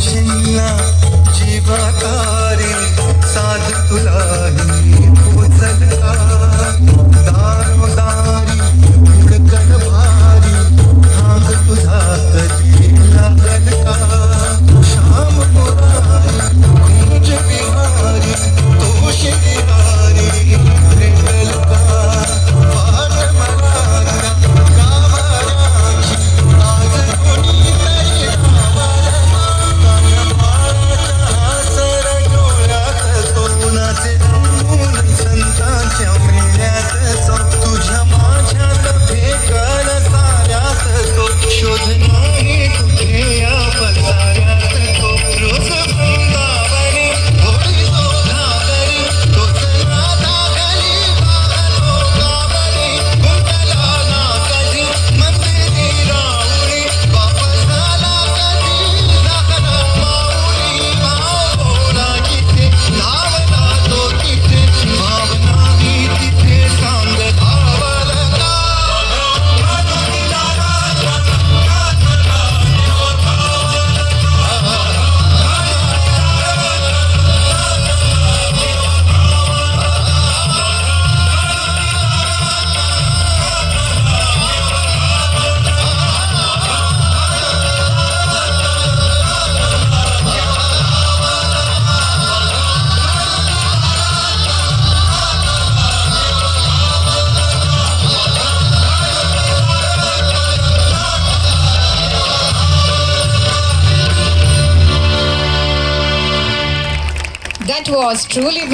तुझ्या जीवातारे साध तुलाही पोचल का दारोदारी उडकन भारी भाग तुझा कधी लागल का श्याम मुरारी कुंज विहारी तो शिहारी भेटल का पाठ मराठा गावाची आज कोणीतरी संतांच्या मेळ्यात तुझ्या माझ्यात भेटल साऱ्यात तो शोध नाही कुठे या पसाऱ्यात तो रोज वृंदावनी होळी सोधागरी तोच राधा गली वाहतो गावरी गुंतला ना कधी मंदिरी राहुरी वापस आला कधी लागला माऊली भावना किती धावला तो किती भावना ही तिथे सांग धावला का That was truly